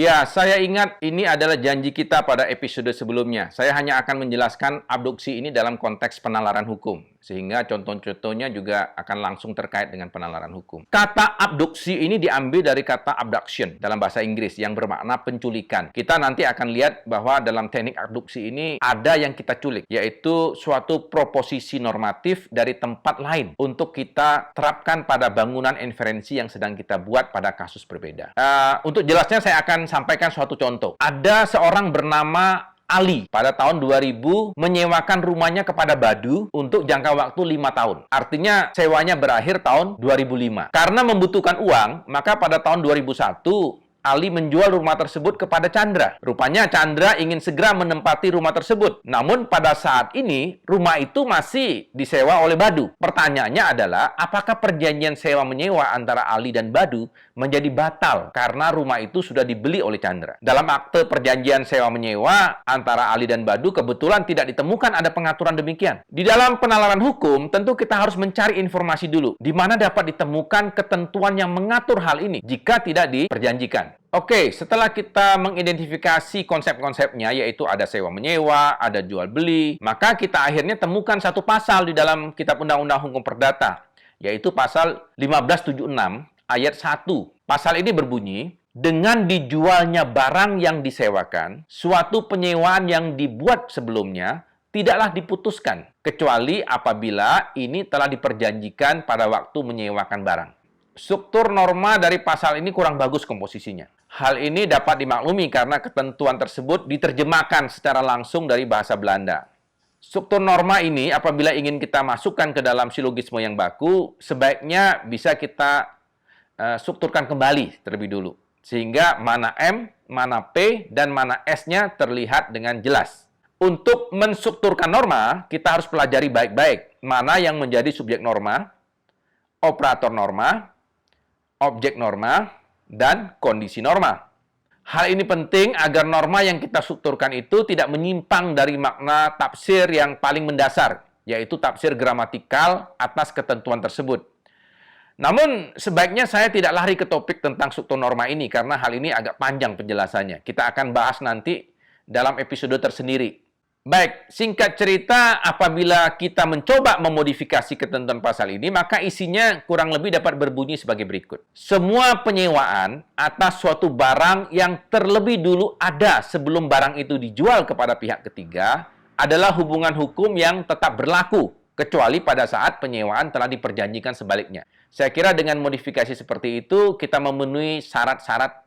Ya, saya ingat ini adalah janji kita pada episode sebelumnya. Saya hanya akan menjelaskan abduksi ini dalam konteks penalaran hukum, sehingga contoh-contohnya juga akan langsung terkait dengan penalaran hukum. Kata abduksi ini diambil dari kata abduction dalam bahasa Inggris yang bermakna penculikan. Kita nanti akan lihat bahwa dalam teknik abduksi ini ada yang kita culik, yaitu suatu proposisi normatif dari tempat lain untuk kita terapkan pada bangunan inferensi yang sedang kita buat pada kasus berbeda. Untuk jelasnya saya akan sampaikan suatu contoh. Ada seorang bernama Ali pada tahun 2000 menyewakan rumahnya kepada Badu untuk jangka waktu 5 tahun. Artinya sewanya berakhir tahun 2005. Karena membutuhkan uang, maka pada tahun 2001 Ali menjual rumah tersebut kepada Chandra. Rupanya Chandra ingin segera menempati rumah tersebut. Namun pada saat ini rumah itu masih disewa oleh Badu. Pertanyaannya adalah apakah perjanjian sewa menyewa antara Ali dan Badu menjadi batal karena rumah itu sudah dibeli oleh Chandra. Dalam akte perjanjian sewa menyewa antara Ali dan Badu kebetulan tidak ditemukan ada pengaturan demikian. Di dalam penalaran hukum tentu kita harus mencari informasi dulu di mana dapat ditemukan ketentuan yang mengatur hal ini jika tidak diperjanjikan. Oke, setelah kita mengidentifikasi konsep-konsepnya, yaitu ada sewa-menyewa, ada jual-beli, maka kita akhirnya temukan satu pasal di dalam Kitab Undang-Undang Hukum Perdata, yaitu pasal 1576 ayat 1. Pasal ini berbunyi, dengan dijualnya barang yang disewakan, suatu penyewaan yang dibuat sebelumnya tidaklah diputuskan, kecuali apabila ini telah diperjanjikan pada waktu menyewakan barang. Struktur norma dari pasal ini kurang bagus komposisinya. Hal ini dapat dimaklumi karena ketentuan tersebut diterjemahkan secara langsung dari bahasa Belanda. Struktur norma ini apabila ingin kita masukkan ke dalam silogisme yang baku, sebaiknya bisa kita strukturkan kembali terlebih dulu. Sehingga mana M, mana P, dan mana S-nya terlihat dengan jelas. Untuk menstrukturkan norma, kita harus pelajari baik-baik mana yang menjadi subjek norma, operator norma, objek norma, dan kondisi norma. Hal ini penting agar norma yang kita strukturkan itu tidak menyimpang dari makna tafsir yang paling mendasar, yaitu tafsir gramatikal atas ketentuan tersebut. Namun, sebaiknya saya tidak lari ke topik tentang struktur norma ini, karena hal ini agak panjang penjelasannya. Kita akan bahas nanti dalam episode tersendiri. Baik, singkat cerita, apabila kita mencoba memodifikasi ketentuan pasal ini, maka isinya kurang lebih dapat berbunyi sebagai berikut. Semua penyewaan atas suatu barang yang terlebih dulu ada sebelum barang itu dijual kepada pihak ketiga adalah hubungan hukum yang tetap berlaku, kecuali pada saat penyewaan telah diperjanjikan sebaliknya. Saya kira dengan modifikasi seperti itu, kita memenuhi syarat-syarat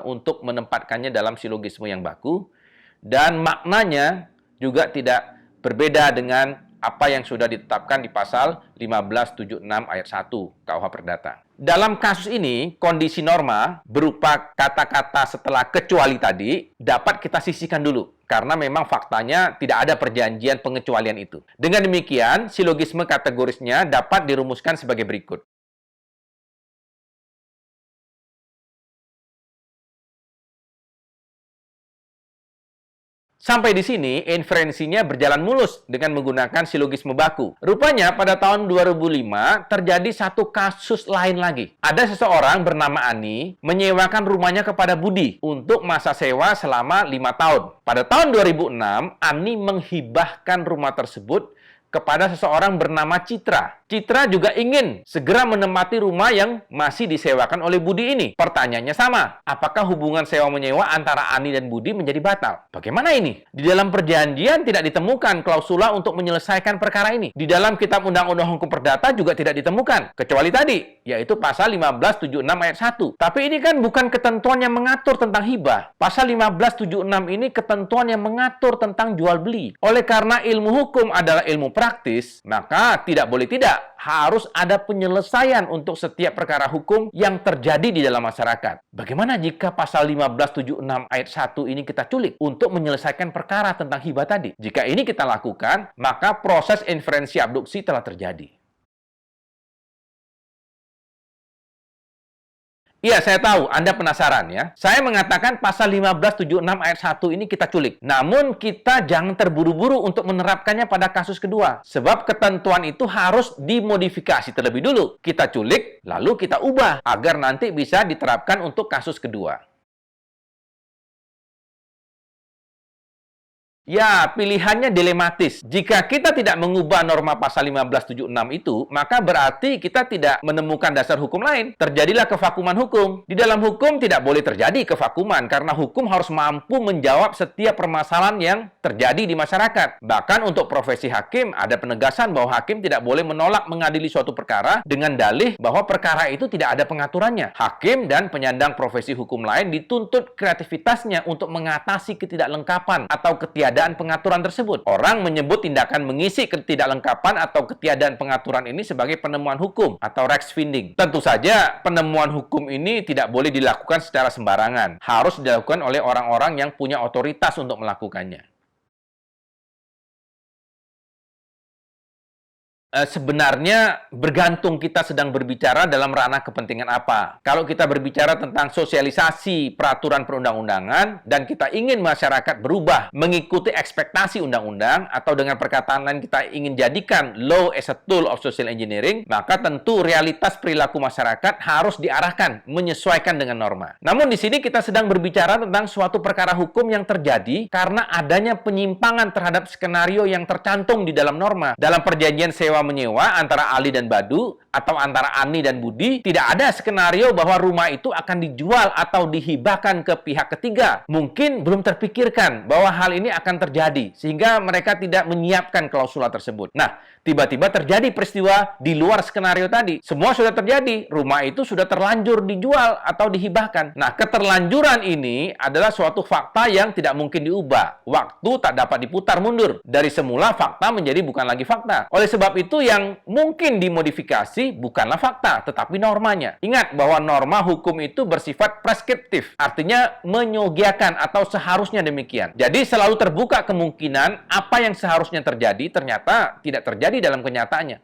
untuk menempatkannya dalam silogisme yang baku, dan maknanya juga tidak berbeda dengan apa yang sudah ditetapkan di pasal 1576 ayat 1 KUH Perdata. Dalam kasus ini, kondisi norma berupa kata-kata setelah kecuali tadi dapat kita sisihkan dulu, karena memang faktanya tidak ada perjanjian pengecualian itu. Dengan demikian, silogisme kategorisnya dapat dirumuskan sebagai berikut. Sampai di sini, inferensinya berjalan mulus dengan menggunakan silogisme baku. Rupanya, pada tahun 2005, terjadi satu kasus lain lagi. Ada seseorang bernama Ani menyewakan rumahnya kepada Budi untuk masa sewa selama 5 tahun. Pada tahun 2006, Ani menghibahkan rumah tersebut kepada seseorang bernama Citra. Citra juga ingin segera menempati rumah yang masih disewakan oleh Budi ini. Pertanyaannya sama, apakah hubungan sewa-menyewa antara Ani dan Budi menjadi batal? Bagaimana ini? Di dalam perjanjian tidak ditemukan klausula untuk menyelesaikan perkara ini. Di dalam Kitab Undang-Undang Hukum Perdata juga tidak ditemukan, kecuali tadi, yaitu pasal 1576 ayat 1. Tapi ini kan bukan ketentuan yang mengatur tentang hibah. Pasal 1576 ini ketentuan yang mengatur tentang jual beli. Oleh karena ilmu hukum adalah ilmu praktis, maka tidak boleh tidak harus ada penyelesaian untuk setiap perkara hukum yang terjadi di dalam masyarakat. Bagaimana jika pasal 1576 ayat 1 ini kita culik untuk menyelesaikan perkara tentang hibah tadi? Jika ini kita lakukan, maka proses inferensi abduksi telah terjadi. Iya, saya tahu. Anda penasaran ya. Saya mengatakan pasal 1576 ayat 1 ini kita culik. Namun kita jangan terburu-buru untuk menerapkannya pada kasus kedua. Sebab ketentuan itu harus dimodifikasi terlebih dulu. Kita culik, lalu kita ubah agar nanti bisa diterapkan untuk kasus kedua. Ya, pilihannya dilematis. Jika kita tidak mengubah norma pasal 1576 itu, maka berarti kita tidak menemukan dasar hukum lain. Terjadilah kevakuman hukum. Di dalam hukum tidak boleh terjadi kevakuman, karena hukum harus mampu menjawab setiap permasalahan yang terjadi di masyarakat. Bahkan untuk profesi hakim, ada penegasan bahwa hakim tidak boleh menolak mengadili suatu perkara dengan dalih bahwa perkara itu tidak ada pengaturannya. Hakim dan penyandang profesi hukum lain dituntut kreativitasnya untuk mengatasi ketidaklengkapan atau ketiadaan pengaturan tersebut. Orang menyebut tindakan mengisi ketidaklengkapan atau ketiadaan pengaturan ini sebagai penemuan hukum atau rechtsfinding. Tentu saja penemuan hukum ini tidak boleh dilakukan secara sembarangan. Harus dilakukan oleh orang-orang yang punya otoritas untuk melakukannya. Sebenarnya bergantung kita sedang berbicara dalam ranah kepentingan apa. Kalau kita berbicara tentang sosialisasi peraturan perundang-undangan dan kita ingin masyarakat berubah mengikuti ekspektasi undang-undang, atau dengan perkataan lain kita ingin jadikan law as a tool of social engineering, maka tentu realitas perilaku masyarakat harus diarahkan menyesuaikan dengan norma. Namun di sini kita sedang berbicara tentang suatu perkara hukum yang terjadi karena adanya penyimpangan terhadap skenario yang tercantum di dalam norma. Dalam perjanjian sewa menyewa antara Ali dan Badu atau antara Ani dan Budi, tidak ada skenario bahwa rumah itu akan dijual atau dihibahkan ke pihak ketiga. Mungkin belum terpikirkan bahwa hal ini akan terjadi, sehingga mereka tidak menyiapkan klausula tersebut. Nah, tiba-tiba terjadi peristiwa di luar skenario tadi. Semua sudah terjadi, rumah itu sudah terlanjur dijual atau dihibahkan. Nah, keterlanjuran ini adalah suatu fakta yang tidak mungkin diubah. Waktu tak dapat diputar mundur. Dari semula fakta menjadi bukan lagi fakta. Oleh sebab itu yang mungkin dimodifikasi bukanlah fakta, tetapi normanya. Ingat bahwa norma hukum itu bersifat preskriptif, artinya menyogiakan atau seharusnya demikian. Jadi selalu terbuka kemungkinan apa yang seharusnya terjadi ternyata tidak terjadi dalam kenyataannya.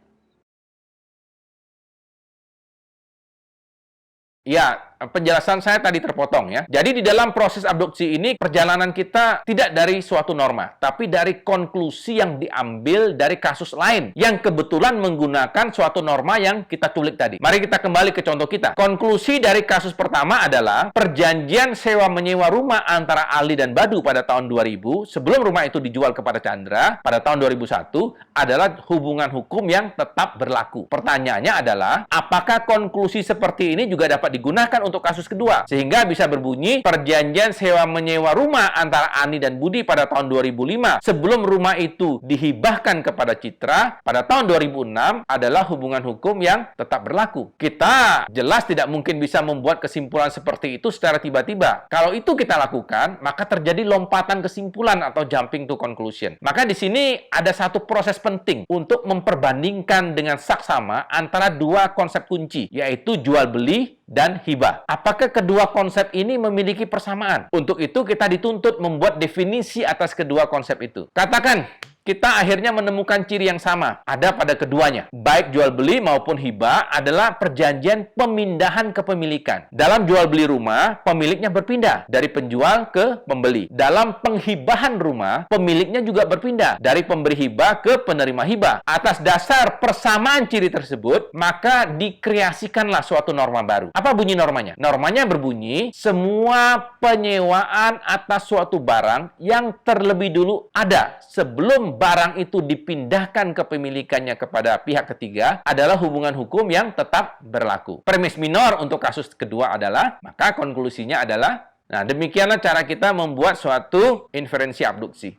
Ya, penjelasan saya tadi terpotong ya. Jadi di dalam proses abduksi ini, perjalanan kita tidak dari suatu norma, tapi dari konklusi yang diambil dari kasus lain yang kebetulan menggunakan suatu norma yang kita culik tadi. Mari kita kembali ke contoh kita. Konklusi dari kasus pertama adalah perjanjian sewa menyewa rumah antara Ali dan Badu pada tahun 2000, sebelum rumah itu dijual kepada Chandra pada tahun 2001, adalah hubungan hukum yang tetap berlaku. Pertanyaannya adalah, apakah konklusi seperti ini juga dapat digunakan untuk kasus kedua, sehingga bisa berbunyi perjanjian sewa menyewa rumah antara Ani dan Budi pada tahun 2005 sebelum rumah itu dihibahkan kepada Citra pada tahun 2006 adalah hubungan hukum yang tetap berlaku. Kita jelas tidak mungkin bisa membuat kesimpulan seperti itu secara tiba-tiba. Kalau itu kita lakukan, maka terjadi lompatan kesimpulan atau jumping to conclusion. Maka di sini ada satu proses penting untuk memperbandingkan dengan saksama antara dua konsep kunci, yaitu jual beli dan hibah. Apakah kedua konsep ini memiliki persamaan? Untuk itu kita dituntut membuat definisi atas kedua konsep itu. Katakan kita akhirnya menemukan ciri yang sama ada pada keduanya. Baik jual beli maupun hibah adalah perjanjian pemindahan kepemilikan. Dalam jual beli rumah, pemiliknya berpindah dari penjual ke pembeli. Dalam penghibahan rumah, pemiliknya juga berpindah dari pemberi hibah ke penerima hibah. Atas dasar persamaan ciri tersebut, maka dikreasikanlah suatu norma baru. Apa bunyi normanya? Normanya berbunyi, semua penyewaan atas suatu barang yang terlebih dulu ada sebelum barang itu dipindahkan kepemilikannya kepada pihak ketiga adalah hubungan hukum yang tetap berlaku. Premis minor untuk kasus kedua adalah, maka konklusinya adalah, nah demikianlah cara kita membuat suatu inferensi abduksi.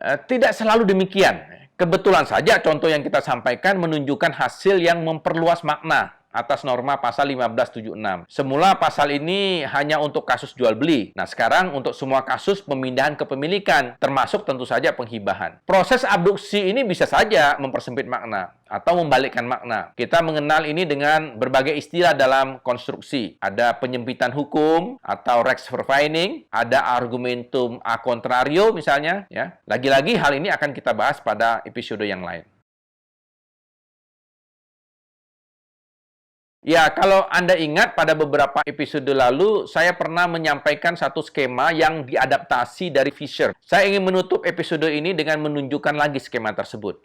Tidak selalu demikian. Kebetulan saja contoh yang kita sampaikan menunjukkan hasil yang memperluas makna atas norma pasal 1576. Semula pasal ini hanya untuk kasus jual beli. Nah, sekarang untuk semua kasus pemindahan kepemilikan, termasuk tentu saja penghibahan. Proses abduksi ini bisa saja mempersempit makna atau membalikkan makna. Kita mengenal ini dengan berbagai istilah dalam konstruksi. Ada penyempitan hukum atau rechtsverfeining, ada argumentum a contrario misalnya, ya. Lagi-lagi hal ini akan kita bahas pada episode yang lain. Ya, kalau Anda ingat pada beberapa episode lalu, saya pernah menyampaikan satu skema yang diadaptasi dari Fisher. Saya ingin menutup episode ini dengan menunjukkan lagi skema tersebut.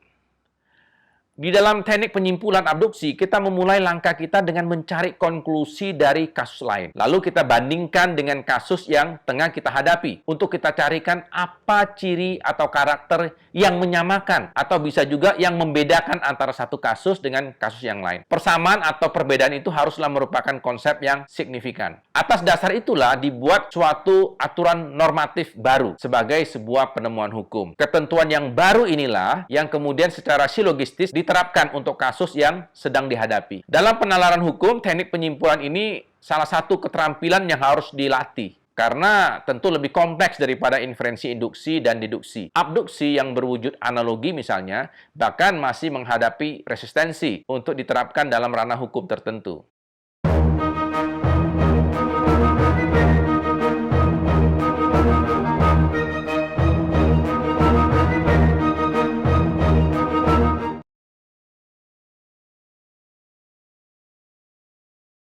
Di dalam teknik penyimpulan abduksi, kita memulai langkah kita dengan mencari konklusi dari kasus lain. Lalu kita bandingkan dengan kasus yang tengah kita hadapi. Untuk kita carikan apa ciri atau karakter yang menyamakan, atau bisa juga yang membedakan antara satu kasus dengan kasus yang lain. Persamaan atau perbedaan itu haruslah merupakan konsep yang signifikan. Atas dasar itulah dibuat suatu aturan normatif baru sebagai sebuah penemuan hukum. Ketentuan yang baru inilah yang kemudian secara silogistis diterapkan untuk kasus yang sedang dihadapi. Dalam penalaran hukum, teknik penyimpulan ini salah satu keterampilan yang harus dilatih. Karena tentu lebih kompleks daripada inferensi induksi dan deduksi. Abduksi yang berwujud analogi misalnya, bahkan masih menghadapi resistensi untuk diterapkan dalam ranah hukum tertentu.